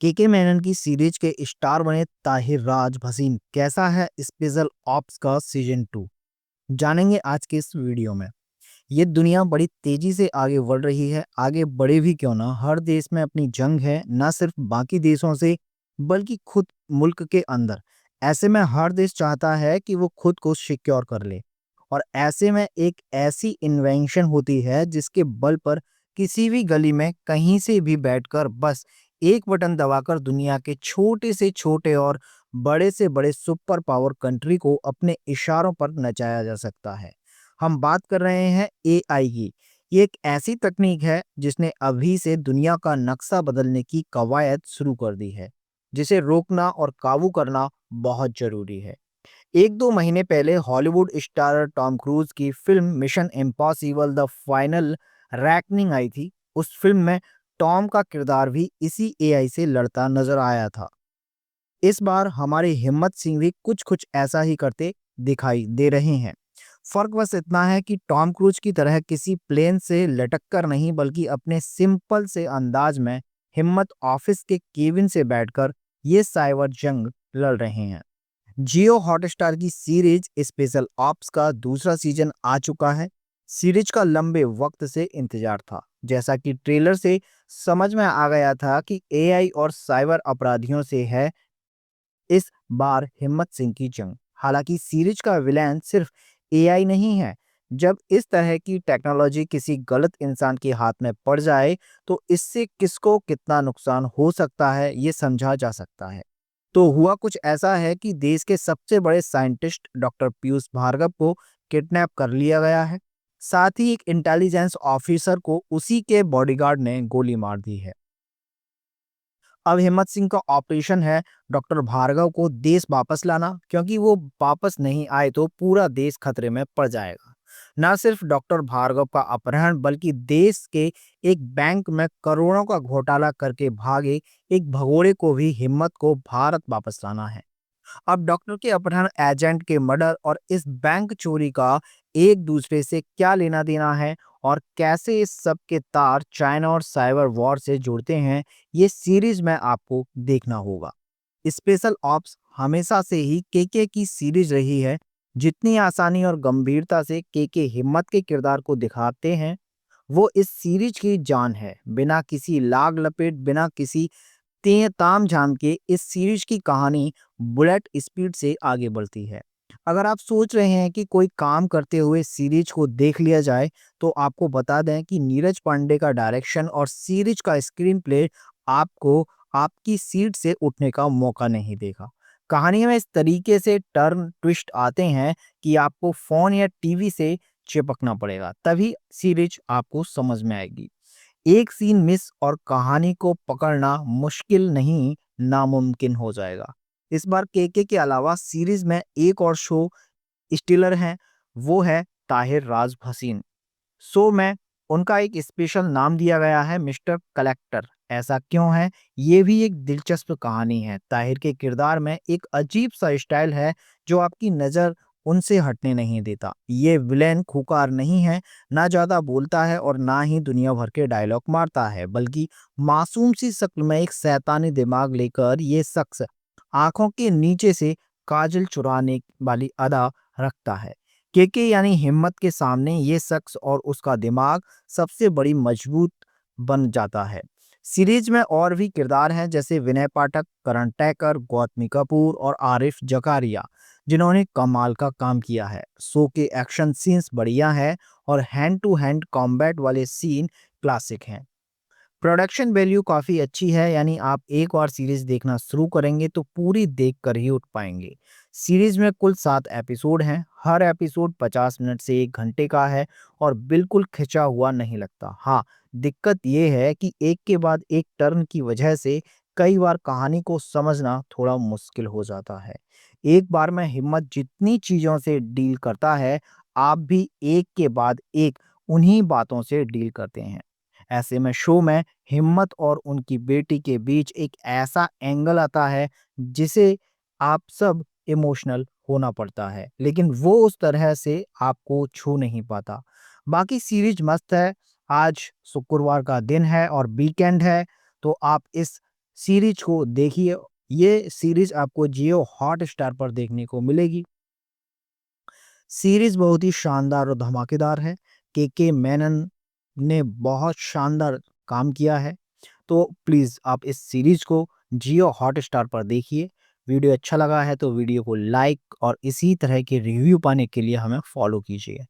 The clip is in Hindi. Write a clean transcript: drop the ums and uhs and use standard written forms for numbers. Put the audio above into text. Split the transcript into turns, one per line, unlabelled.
केके मेनन की सीरीज के स्टार बने ताहिर राज भसीन। कैसा है स्पेशल ऑप्स का सीजन 2, जानेंगे आज के इस वीडियो में। ये दुनिया बड़ी तेजी से आगे बढ़ रही है। आगे बढ़े भी क्यों ना, हर देश में अपनी जंग है, ना सिर्फ बाकी देशों से बल्कि खुद मुल्क के अंदर। ऐसे में हर देश चाहता है कि वो खुद को सिक्योर कर ले, और ऐसे में एक ऐसी इन्वेंशन होती है जिसके बल पर किसी भी गली में कहीं से भी बैठकर बस एक बटन दबाकर दुनिया के छोटे से छोटे और बड़े से बड़े सुपर पावर कंट्री को अपने इशारों पर नचाया जा सकता है। हम बात कर रहे हैं एआई की। ये एक ऐसी तकनीक है जिसने अभी से दुनिया का नक्शा बदलने की कवायद शुरू कर दी है, जिसे रोकना और काबू करना बहुत जरूरी है। 1-2 महीने पहले हॉलीवुड स्टार टॉम क्रूज की फिल्म Mission Impossible The Final Reckoning आई थी। उस फिल्म में टॉम का किरदार भी इसी एआई से लड़ता नजर आया था। इस बार हमारे हिम्मत सिंह भी कुछ कुछ ऐसा ही करते दिखाई दे रहे हैं। फर्क बस इतना है कि टॉम क्रूज की तरह किसी प्लेन से लटक कर नहीं, बल्कि अपने सिंपल से अंदाज में हिम्मत ऑफिस के केबिन से बैठकर ये साइबर जंग लड़ रहे हैं। जियो हॉटस्टार की सीरीज स्पेशल ऑप्स का दूसरा सीजन आ चुका है। सीरीज का लंबे वक्त से इंतजार था। जैसा कि ट्रेलर से समझ में आ गया था कि एआई और साइबर अपराधियों से है इस बार हिम्मत सिंह की जंग। हालांकि सीरीज का विलेन सिर्फ एआई नहीं है। जब इस तरह की टेक्नोलॉजी किसी गलत इंसान के हाथ में पड़ जाए तो इससे किसको कितना नुकसान हो सकता है ये समझा जा सकता है। तो हुआ कुछ ऐसा है कि देश के सबसे बड़े साइंटिस्ट डॉक्टर पीयूष भार्गव को किडनैप कर लिया गया है। साथ ही एक इंटेलिजेंस ऑफिसर को उसी के बॉडीगार्ड ने गोली मार दी है। अब हिम्मत सिंह का ऑपरेशन है डॉक्टर भार्गव को देश वापस लाना, क्योंकि वो वापस नहीं आए तो पूरा देश खतरे में पड़ जाएगा। न सिर्फ डॉक्टर भार्गव का अपहरण, बल्कि देश के एक बैंक में करोड़ों का घोटाला करके भागे एक भगोड़े को भी हिम्मत को भारत वापस लाना है। अब डॉक्टर के अपहरण, एजेंट के मर्डर और इस बैंक चोरी का एक दूसरे से क्या लेना देना है, और कैसे इस सब के तार चाइना और साइबर वॉर से जुड़ते हैं, ये सीरीज में आपको देखना होगा। स्पेशल ऑप्स हमेशा से ही केके की सीरीज रही है। जितनी आसानी और गंभीरता से केके हिम्मत के किरदार को दिखाते हैं, वो इस सीरीज की जान है। बिना किसी लाग लपेट, बिना किसी ते ताम झाम के इस सीरीज की कहानी बुलेट स्पीड से आगे बढ़ती है। अगर आप सोच रहे हैं कि कोई काम करते हुए सीरीज को देख लिया जाए, तो आपको बता दें कि नीरज पांडे का डायरेक्शन और सीरीज का स्क्रीन प्ले आपको आपकी सीट से उठने का मौका नहीं देगा। कहानी में इस तरीके से टर्न ट्विस्ट आते हैं कि आपको फोन या टीवी से चिपकना पड़ेगा, तभी सीरीज आपको समझ में आएगी। एक सीन मिस और कहानी को पकड़ना मुश्किल नहीं, नामुमकिन हो जाएगा। इस बार केके के अलावा सीरीज में एक और शो स्टीलर हैं, वो है ताहिर राज भसीन। शो में उनका एक स्पेशल नाम दिया गया है, मिस्टर कलेक्टर। ऐसा क्यों है? ये भी एक दिलचस्प कहानी है। ताहिर के किरदार में एक अजीब सा स्टाइल है जो आपकी नज़र उनसे हटने नहीं देता। ये विलेन खूंखार नहीं है, ना ज़्यादा बोलता है और ना ही दुनिया भर के डायलॉग मारता है, बल्कि मासूम सी शक्ल में एक शैतानी दिमाग लेकर ये शख्स आंखों के नीचे से काजल चुराने वाली अदा रखता है। केके यानी हिम्मत के सामने ये शख्स और उसका दिमाग सबसे बड़ी मजबूत बन जाता है। सीरीज में और भी किरदार हैं, जैसे विनय पाठक, करण टैकर, गौतमी कपूर और आरिफ जकारिया, जिन्होंने कमाल का काम किया है। शो के एक्शन सीन्स बढ़िया है और हैंड टू हैंड कॉम्बैट वाले सीन क्लासिक हैं। प्रोडक्शन वैल्यू काफ़ी अच्छी है, यानी आप एक बार सीरीज देखना शुरू करेंगे तो पूरी देख कर ही उठ पाएंगे। सीरीज में कुल 7 एपिसोड हैं। हर एपिसोड 50 मिनट से 1 घंटे का है और बिल्कुल खिंचा हुआ नहीं लगता। हाँ, दिक्कत ये है कि एक के बाद एक टर्न की वजह से कई बार कहानी को समझना थोड़ा मुश्किल हो जाता है। एक बार में हिम्मत जितनी चीज़ों से डील करता है, आप भी एक के बाद एक उन्हीं बातों से डील करते हैं। ऐसे में शो में हिम्मत और उनकी बेटी के बीच एक ऐसा एंगल आता है जिसे आप सब इमोशनल होना पड़ता है, लेकिन वो उस तरह से आपको छू नहीं पाता। बाकी सीरीज मस्त है। आज शुक्रवार का दिन है और वीकेंड है, तो आप इस सीरीज को देखिए। ये सीरीज आपको जियो हॉटस्टार पर देखने को मिलेगी। सीरीज बहुत ही शानदार और धमाकेदार है। के मेनन ने बहुत शानदार काम किया है। तो प्लीज़ आप इस सीरीज को जियो हॉटस्टार पर देखिए। वीडियो अच्छा लगा है तो वीडियो को लाइक और इसी तरह के रिव्यू पाने के लिए हमें फॉलो कीजिए।